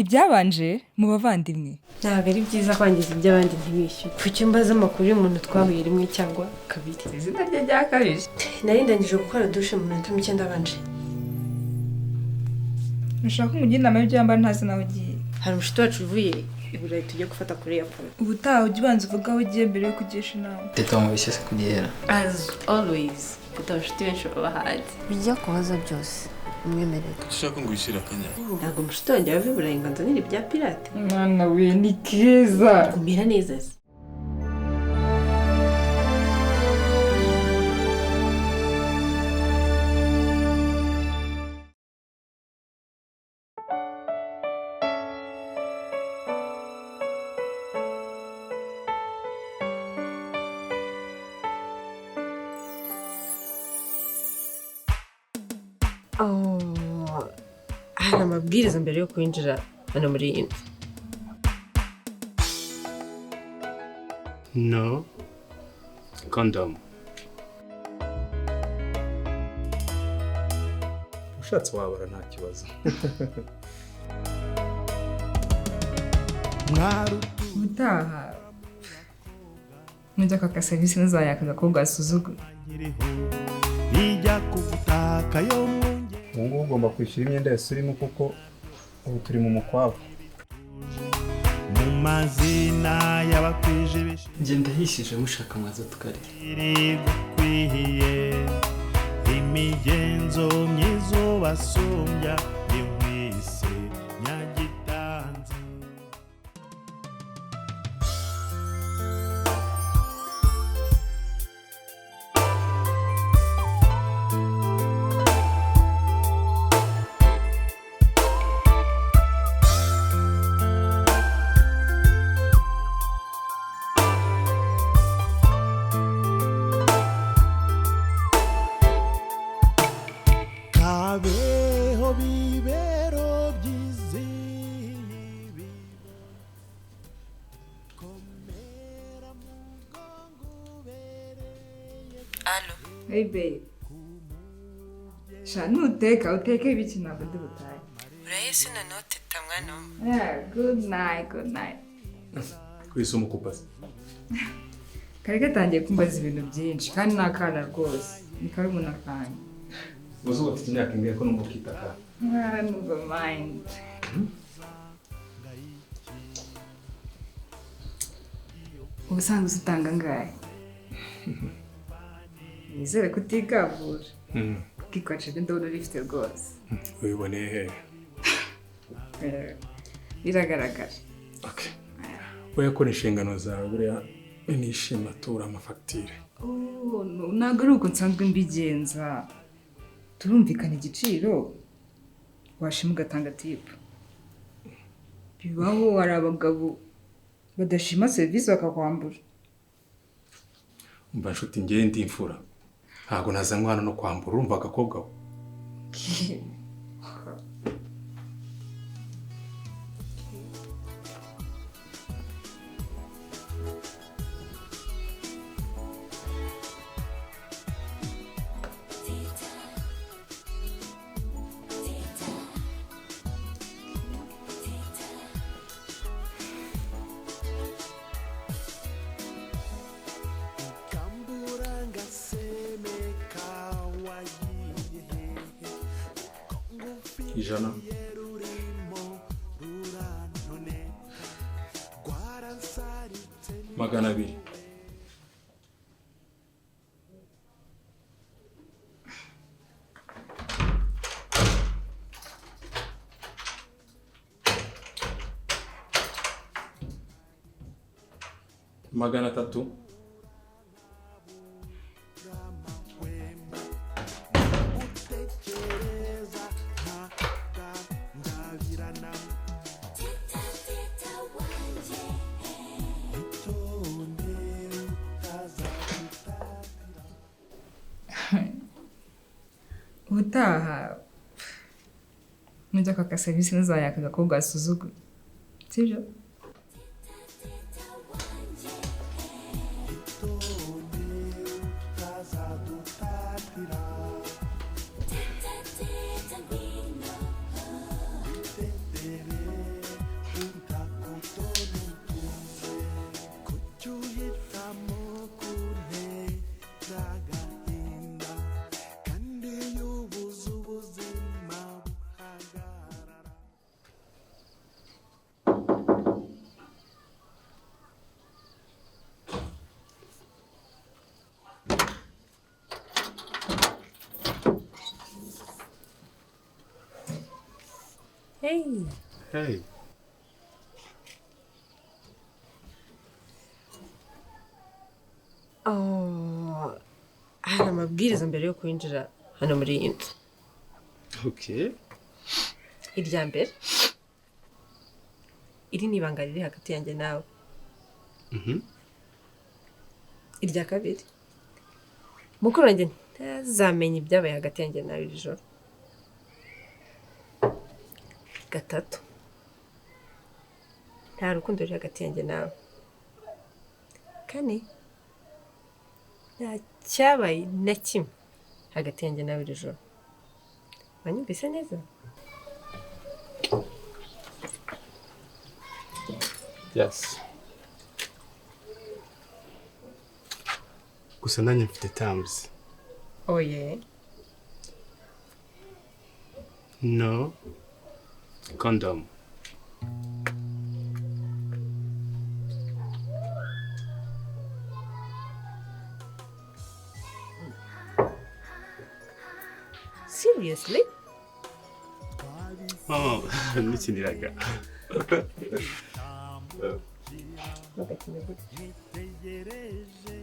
ibyabanje mu bavandimwe. Ntabwo ari byiza kwangiza iby'abandi ntibishyure. Kuki mbaza amakuru y'umuntu twahuye rimwe cyangwa kabiri? Izina rye rya kabiri. Nari ndangije gukora dushe mu minota mike ndabanje. Nashaka umugira inama y'ibyo yambara ntazi nawe ugiye. Hari umushuti wacu uvuye i Burayi tujya gufata kuri airport. Ubutaha ujya ubanza uvuga aho ugiye mbere yo kugisha inama. Teta wamubeshye se kugera. As always, mfite abashuti benshi baba hanze. Bijya kubaza byose. Umwemerere. Ushaka ngo wishyire akanya. Ntabwo umushuti wanjye wava i Burayi ngo nzanire ibya pirate. Mwana we ni keza. Kumera neza se. Hari amabwiriza mbere yo kwinjira hano muri iyi nzu. No condom. Ushatse wabara nta kibazo. Ubutaha nujya kwaka serivisi ntuzayaka agakobwa gasuzugura. Ubu ngubu ugomba kwishyura imyenda yose urimo kuko ubu turi mu mukwabu. Mu mazina y'abakwije bishi. Njye ndahishije mushaka mwaza tukarira. Kwihiye imigenzo myizo basumbya inkwise nyagitanze. Hey babe. Shanu uteke ibiki ntabwo ndi butahe. Urayese na note tamwana. Yeah, good night. Kwisi umukupasi. Kari gatangiye kumbaza ibintu byinshi kandi nakana rwose. Ni kari umuntu akanya. Uzi uko tinyaka ingahe ko numva kitaka. Never mind. Ubusanzwe utanga ngahe? Nizere ko utigavura. Kikwaca byo ndabona rifite rwose. Ubiboneye he? Biragaragara. Okay. Oya ko inshingano zawe buriya nishima tura amafagitire. Ntabwo ari uko nsanzwe mbigenza. Turumvikana igiciro washima ugatanga tipu. Bibaho hari abagabo badashima serivisi bakakwambura. Umva nshuti ngiye ndi imfura. Ntabwo nazanywe hano no kwambura urumva agakobwa we. Ijana. Magana abiri. Magana atatu. Ubutaha nujya kwaka serivisi ntuzayaka agakobwa gasuzugura. Sibyo? Hey. Hey. Oh, hari amabwiriza mbere yo kwinjira hano muri iyi nzu. Okay. Irya mbere, iri ni ibanga riri hagati yanjye nawe. Irya kabiri, mukuru wanjye ntazamenye ibyabaye hagati yanjye nawe iri joro. Gatatu, nta rukundo ruri hagati yanjye nawe. Kane, nta cyabaye na kimwe hagati yanjye nawe iri joro. Wanyumvise neza? Yes. Gusa nanjye mfite terms. Oh yeah. No. Condom. Seriously? Oh, nikiniraga. Nitegereje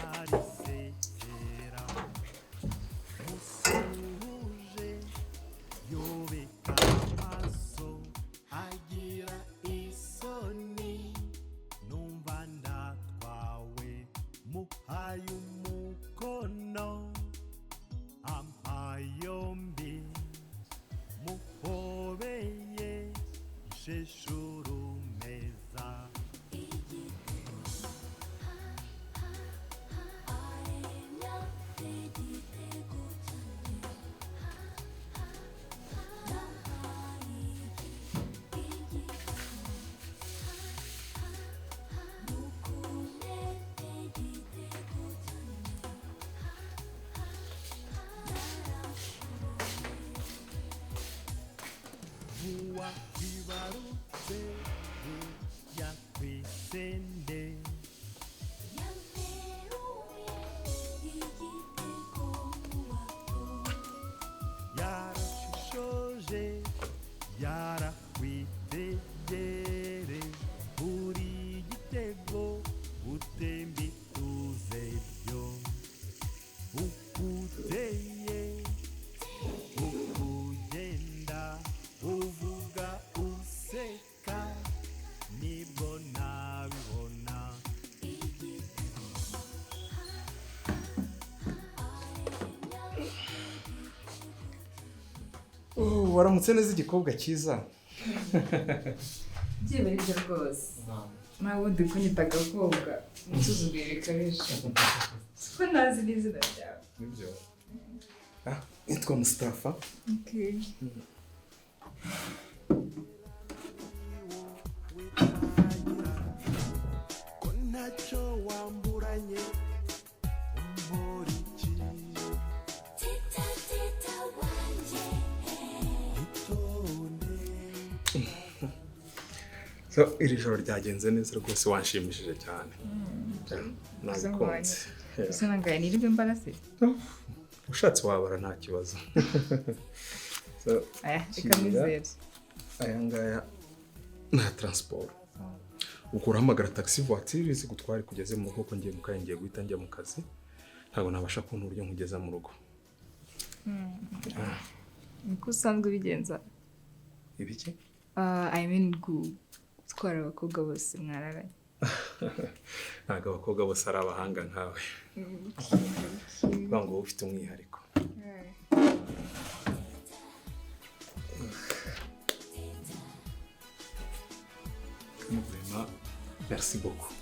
arisekera musuhuje yobeka amaso agira isoni numva ndatwawe muhaye umukono ampaye yombi muhobeye isheshuru meza. Wakwibarutse yakwisende yarashishoje yarakwitegere buri gitego utemba ituze ryo ukuteye ukugenda uvuga useka nibwo nabibona. waramutse neza igikobwa cyiza. byibura ibyo rwose nawe ubundi kunyita agakobwa unsuzugura bikabije ko ntazi n'izina ryawe. Nibyo. Nitwa Mustafa. Okay. Ko ntacyo wamburanye umporiki itonde. So iri joro ryagenze neza rwose wanshimishije cyane. Nabikunze. Gusa nangaye nirirwe mbarase. Ushatse wabara nta kibazo. So Reka mwizere. aya ngaya nta transport. Ubwo urahamagara taxi voiture zigutware kugeze mu rugo ko ngiye mu kaye ngiye guhita njya mu kazi. Ntabwo nabasha kubona uburyo nkugeza mu rugo. Niko usanzwe bigenza. Ibiki? I mean gutwara abakobwa bose mwararanye. Ntabwo abakobwa bose ari abahanga nkawe. Bango ufite umwihariko. Vraiment, merci beaucoup.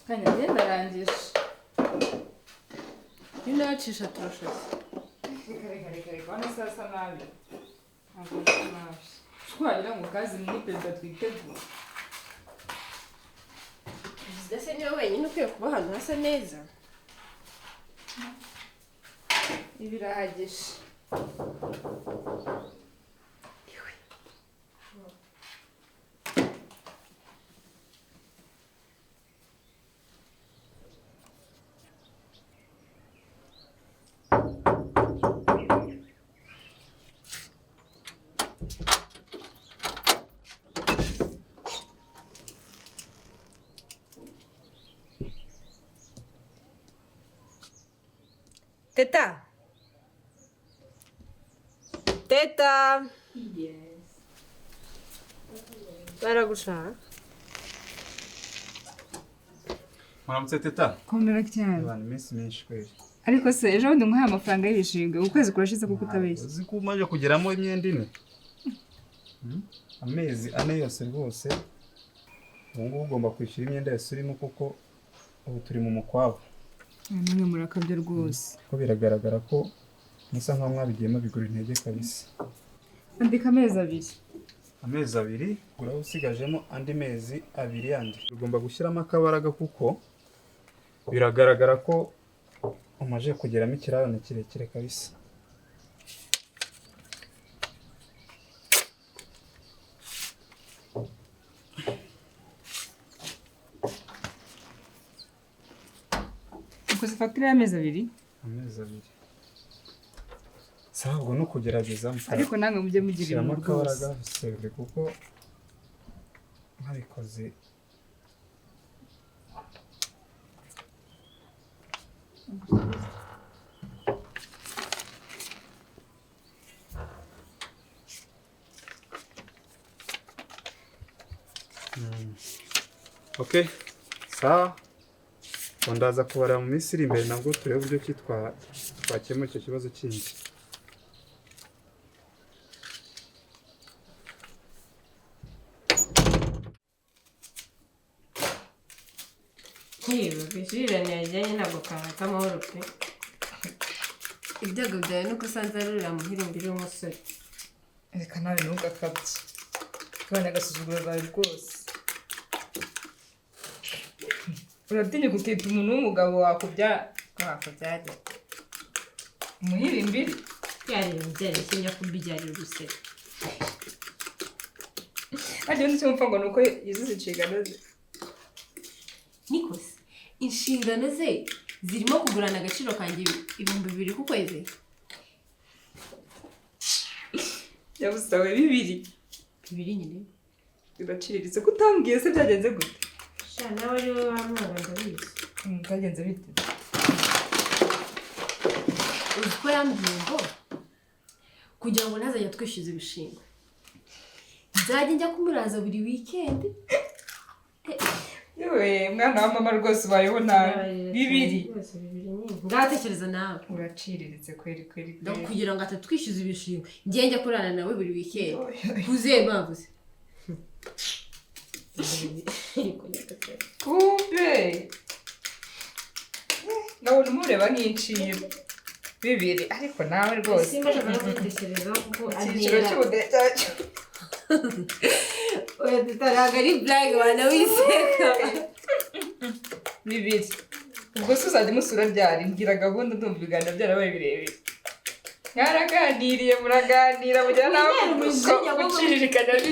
Kanya ndarangije. Yunacisha turashaka. Reka wane sasa nabi. Ntabwo nsa nabi. Twagira ngo kazi ni perezida twitegura. Ndetse niwe wenyine ukwiye kuba ahantu hasa neza. Ibirahagije. Teta. Teta. Yes. Baragushaka. Mwaramutse Teta. Komera cyane. Abantu iminsi myinshi kweli. Ariko se ejo bundi nguhaye amafaranga y'ibishingwe ukwezi kurashize kuko utabeshya. Uzi ko umaze kugeramo imyenda ine. Amezi 4 yose rwose. Ubu ngubu ugomba kwishyura imyenda yose urimo kuko ubu turi mu mukwabo. Namwe murakabye rwose. Ko biragaragara ko musa nkaho mwabigiyemo bigura intege kabisa. Andika amezi 2. Amezi 2 uraho usigajemo andi mezi 2 yandi. Ugomba gushyiramo akabaraga kuko biragaragara ko umaje kugeramo ikirarane kirekire kabisa. Ukoze facture y'amezi 2? Amezi 2. Sabwo no kugerageza Ariko nange mujye mugira ibintu rwose. Bisebe kuko nkabikoze Okay. Sawa. Ndaza kubara mu minsi iri imbere nabwo turebe uburyo twakemura icyo kibazo kindi. Niba bishirane yajyanye ntabwo kanaka amahoro pe. Ibyago byawe nuko usanze arurira muhirimbiri w'umusore. Reka nawe ntugakabye. Kubana agasuzuguro bawe rwose. Uratinya gukita umuntu w'umugabo wakubyara. Umuhirimbiri. Yarira byari kinya kubibyarira urusero. Ajya ndetse mupfa ngo nuko yizuze inshingano ze. Nikose inshingano ze zirimo kugurana agaciro kanjye 2,000 ku kwezi. Yabusawe 2. 2 nyine. Bibaciriritse ko utambwiye se byagenze gute? Sha nawe ari wowe wamwaba ndabizi. Byagenze bite? Uko yambwiye ngo kugira ngo ntazajya twishyuza ibishingwe. Nzajya njya kumuraza buri weekend. Yewe mwana wa mama rwose ubayeho nabi. 2. Ngatekereza nawe. Uraciriritse kweri. Kugira ngo atatwishyuza ibishingwe. Njye kurana nawe buri weekend. Kuze bavuze. Kumbe. Ndabona umureba nk'inciro. 2 ariko nawe rwose. Simbaje kubitekereza kuko Icyiciro cy'ubudehe cyacu. Oya tutaraga ari black wana wiseka. 2. Ubwo se uzajya musura ryari mbwira gahunda ndumva ibiganiro byarabaye birebire. Mwaraganiriye muraganira mugira nawe guciririkanya 2.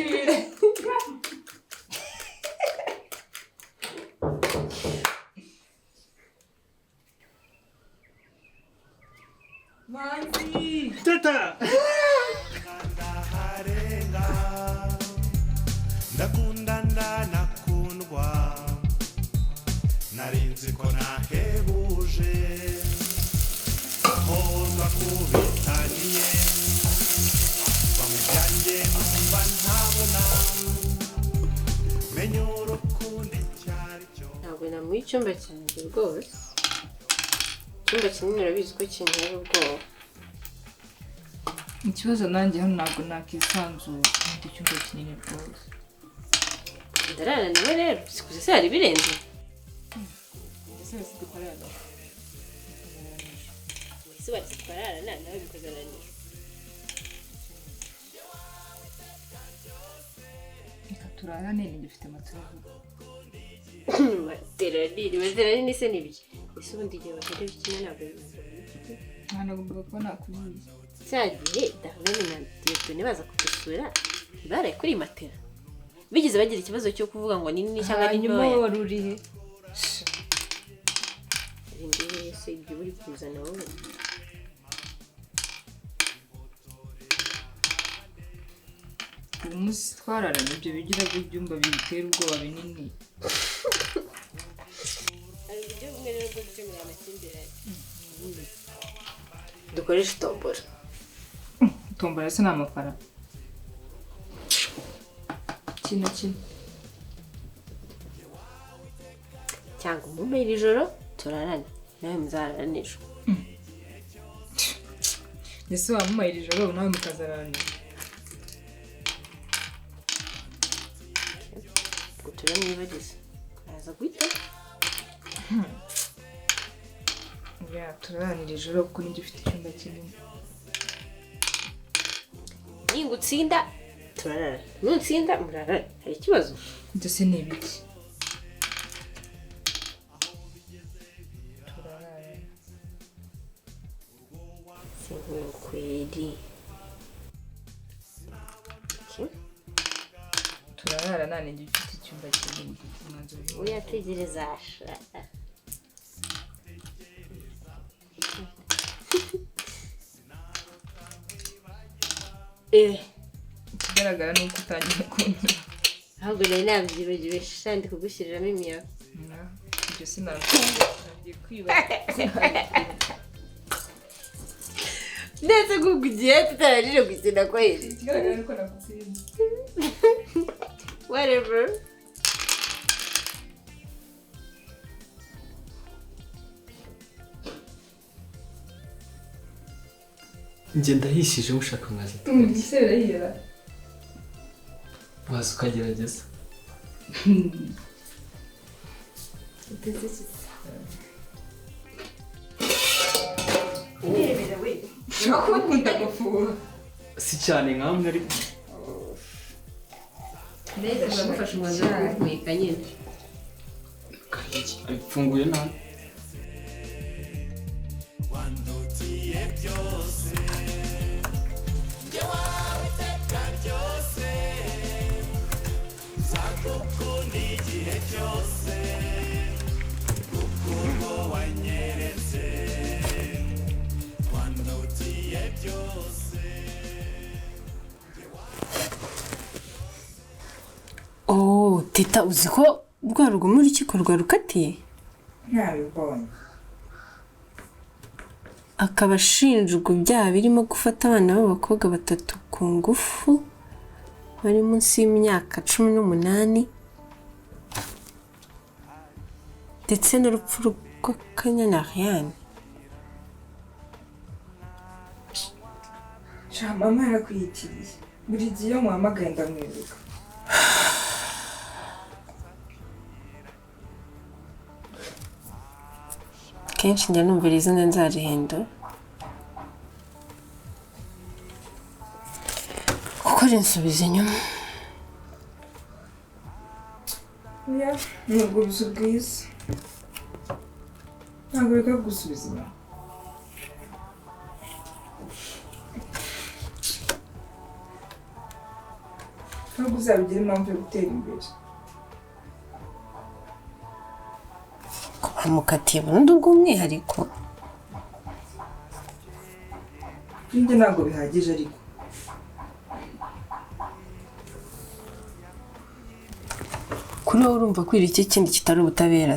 Manzi! Teta! ndaharenga ndakunda ndanakundwa narinzi ko nahebuje hoza kubitaniye bamujyanye numva ntabona menya urukundo cyari cyo Ntabwo namuha icyumba cyanjye rwose. Icyumba kinini urabizi ko kintera ubwoba. Ikibazo nanjye hano ntabwo nakisanzura mu cyumba kinini rwose. Ndarara nawe rero sikuze se hari birenze. Ese dukorana. ese batitwarana nawe bikazananira Reka turarane ni gifite amatsiko. baterani se nibyo ese ubundi igihe batere bikina ntabwo Ntanagomba ko nakuriye. cyagiye Darlene na Dieudonne baza kudusura baraye kuri matera bigeze bagira ikibazo cyo kuvuga ngo ni nini cyangwa ni ntoya wari urihe? Imbere se ibyo buri kuzana wowe Umunsi twararanye ibyo bigira by'ibyumba bitera ubwoba binini. hari uburyo bumwe rero bwo gukemura amakimbirane dukoresha tombora Tombora se ni amafaranga. Kino. cyangwa umume iri joro turarane nawe muzarara nijoro Ese wamumaye iri joro nawe mukazarana. ngo turamwibarize araza guhita Ya turaranira ijoro kuko nijye ufite icyumba kinini. ninga utsinda turarara nutsinda murarane hari ikibazo Ibyo se ni ibiki? sinkweri Turarara nta nijye ufite icyumba kinini. Umwanzuro w'uyu. uyategereza Ikigaragara ni uko utangiye kunyura. ahubwo nari nabyibagiwe shandi kugushyiriramo imiyaga Ibyo sinabyiye kwibaza. ndetse kuko igihe tutarangije gukina ko hejuru Ikigaragara ni uko nakutsinze. whatever njye ndahishije mushaka mwaza Ese birahira. waza ukagerageza Bakunda gufura. si cyane nkamwe ariko mbese uramufasha umwanzuro wo kumwika nyine abifunguye nabi wandutiye byose njye wawe iteka ryose nzagukunda igihe cyose kuko wanyeretse wandutiye byose oh teta uzi ko rwa rugomo urukiko rwarukatiye Ntabibonye. akaba ashinjwa ibyaha birimo gufata abana b'abakobwa 3 ku ngufu bari munsi y'imyaka 18 ndetse n'urupfu rw'akanyana Ariane Mama yarakwiyitiriye. Buri gihe iyo muhamagaye ndamwibuka. kenshi njya numvira izina nzarihindura kuko rinsubiza inyuma Nubwo buzu bwiza. Ntabwo reka gusubiza inyuma. Ntabwo uzabigira impamvu yo gutera imbere. bamukatiye burundu bw'umwihariko Ibyo ntabwo bihagije ariko. kuri wowe urumva kwira iki kindi kitari ubutabera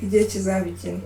Igihe kizabikena.